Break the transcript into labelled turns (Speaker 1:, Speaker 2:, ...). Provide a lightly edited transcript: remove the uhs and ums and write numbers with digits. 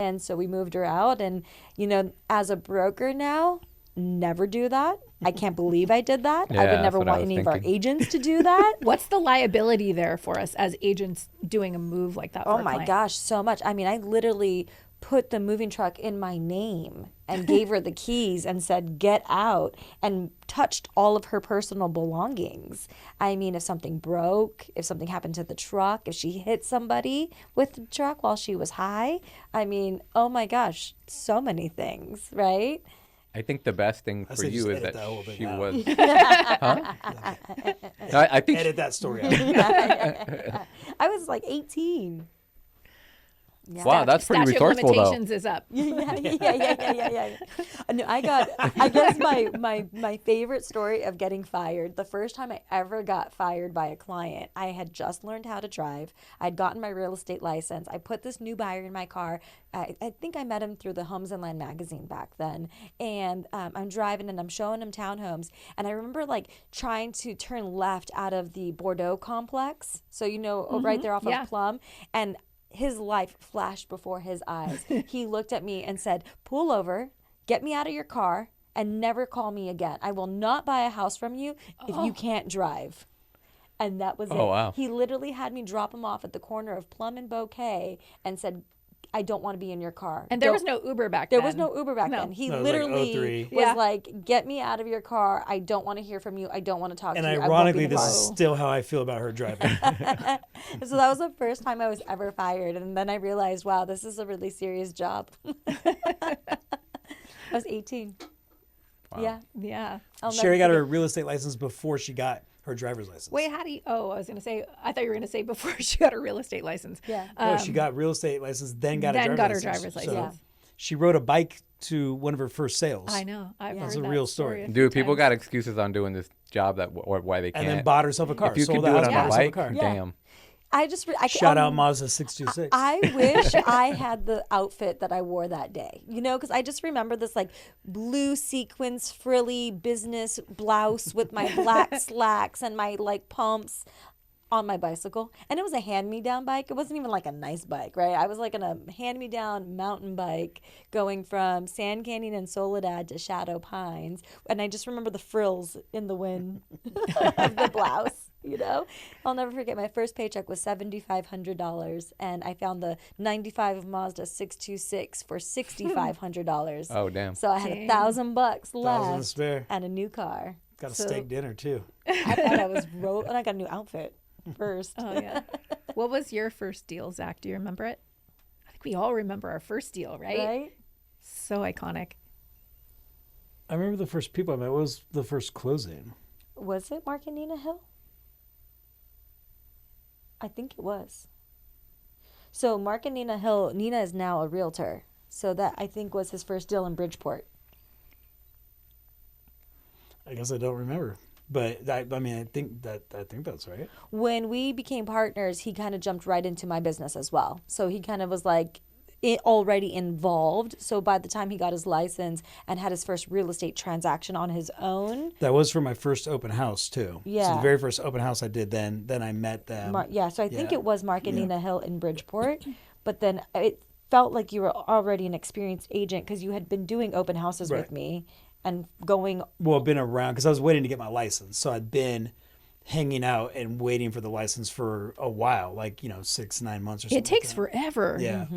Speaker 1: And so we moved her out. And, as a broker now, never do that. I can't believe I did that.
Speaker 2: Yeah,
Speaker 1: I would
Speaker 2: that's
Speaker 1: never
Speaker 2: what I
Speaker 1: want
Speaker 2: was
Speaker 1: any of our
Speaker 2: thinking.
Speaker 1: agents to do that.
Speaker 3: What's the liability there for us as agents doing a move like that?
Speaker 1: Oh my gosh, so much. I mean, I literally put the moving truck in my name and gave her the keys and said, get out, and touched all of her personal belongings. I mean, if something broke, if something happened to the truck, if she hit somebody with the truck while she was high, I mean, oh my gosh, so many things, right?
Speaker 2: I think the best thing
Speaker 4: I
Speaker 2: for
Speaker 4: say just
Speaker 2: you is
Speaker 4: edit
Speaker 2: that
Speaker 4: that whole thing
Speaker 2: she
Speaker 4: out.
Speaker 2: was. Huh? No, I think
Speaker 4: Edit that story out.
Speaker 1: I was like 18. Yeah.
Speaker 2: Wow, that's pretty
Speaker 3: Statute of
Speaker 2: resourceful, though.
Speaker 3: limitations is up.
Speaker 1: Yeah. No, I guess my favorite story of getting fired, the first time I ever got fired by a client, I had just learned how to drive. I'd gotten my real estate license. I put this new buyer in my car. I think I met him through the Homes and Land magazine back then. And I'm driving and I'm showing him townhomes. And I remember trying to turn left out of the Bordeaux complex. So, right there off
Speaker 3: Yeah.
Speaker 1: of Plum. And his life flashed before his eyes. He looked at me and said, pull over, get me out of your car, and never call me again. I will not buy a house from you if you can't drive. And that was it.
Speaker 2: Wow.
Speaker 1: He literally had me drop him off at the corner of Plum and Bouquet and said, I don't want to be in your car.
Speaker 3: And there was no Uber back then.
Speaker 1: There was no Uber back then. He
Speaker 4: No, it was like
Speaker 1: literally
Speaker 4: 03.
Speaker 1: was like, get me out of your car. I don't want to hear from you. I don't want to talk
Speaker 4: And
Speaker 1: to you.
Speaker 4: ironically,
Speaker 1: I won't be
Speaker 4: this
Speaker 1: the
Speaker 4: is
Speaker 1: boss.
Speaker 4: still how I feel about her driving.
Speaker 1: So that was the first time I was ever fired. And then I realized, wow, this is a really serious job. I was 18.
Speaker 2: Wow.
Speaker 1: Yeah.
Speaker 3: Yeah.
Speaker 1: I'll never
Speaker 4: Sherry got
Speaker 1: forget-
Speaker 4: her real estate license before she got her driver's license.
Speaker 3: Wait, how do you? Oh, I was gonna say. I thought you were gonna say before she got her real estate license.
Speaker 1: Yeah.
Speaker 4: No, she got real estate license, then got
Speaker 3: then
Speaker 4: a
Speaker 3: got her
Speaker 4: driver's
Speaker 3: driver's
Speaker 4: license.
Speaker 3: license.
Speaker 4: So she rode a bike to one of her first sales.
Speaker 3: I know. I've
Speaker 1: Yeah.
Speaker 3: heard
Speaker 1: That's
Speaker 4: a
Speaker 3: that
Speaker 4: real story.
Speaker 3: a few
Speaker 2: Dude, people
Speaker 3: times.
Speaker 2: got excuses on doing this job or why they can't.
Speaker 4: And then bought herself a car.
Speaker 2: If you could
Speaker 4: sold
Speaker 2: do
Speaker 4: the
Speaker 2: it
Speaker 4: house,
Speaker 2: on
Speaker 4: bought
Speaker 2: a
Speaker 4: herself
Speaker 2: bike,
Speaker 4: car.
Speaker 1: Yeah.
Speaker 2: damn.
Speaker 4: Shout out Mazda 626.
Speaker 1: I wish I had the outfit that I wore that day, because I just remember this blue sequins frilly business blouse with my black slacks and my pumps on my bicycle. And it was a hand-me-down bike. It wasn't even a nice bike, right? I was in a hand-me-down mountain bike going from Sand Canyon and Soledad to Shadow Pines. And I just remember the frills in the wind of the blouse. I'll never forget, my first paycheck was $7,500, and I found the 95 Mazda 626 for $6,500.
Speaker 2: Oh, damn.
Speaker 1: So I had
Speaker 3: Dang.
Speaker 1: $1,000
Speaker 4: 1,000
Speaker 1: left
Speaker 4: spare.
Speaker 1: and a new car.
Speaker 4: Got a
Speaker 1: So
Speaker 4: steak dinner too.
Speaker 1: I thought I was and I got a new outfit first.
Speaker 3: Oh yeah. What was your first deal, Zach? Do you remember it? I think we all remember our first deal, right?
Speaker 1: Right?
Speaker 3: So iconic.
Speaker 4: I remember the first people I met. What was the first closing?
Speaker 1: Was it Mark and Nina Hill? I think it was. So Mark and Nina Hill, Nina is now a realtor. So that I think was his first deal in Bridgeport.
Speaker 4: I guess I don't remember. But I think that's right.
Speaker 1: When we became partners, he kind of jumped right into my business as well. So he kind of was already involved. So by the time he got his license and had his first real estate transaction on his own.
Speaker 4: That was for my first open house too. So
Speaker 1: Yeah.
Speaker 4: the very first open house I did, then I met them.
Speaker 1: So I think
Speaker 4: yeah.
Speaker 1: it was Mark and Nina Hill in Bridgeport. But then it felt like you were already an experienced agent because you had been doing open houses with
Speaker 4: Right.
Speaker 1: me and going.
Speaker 4: Well, I've been around because I was waiting to get my license. So I'd been hanging out and waiting for the license for a while, 6-9 months or something.
Speaker 3: It takes
Speaker 4: like that.
Speaker 3: forever.
Speaker 4: Yeah.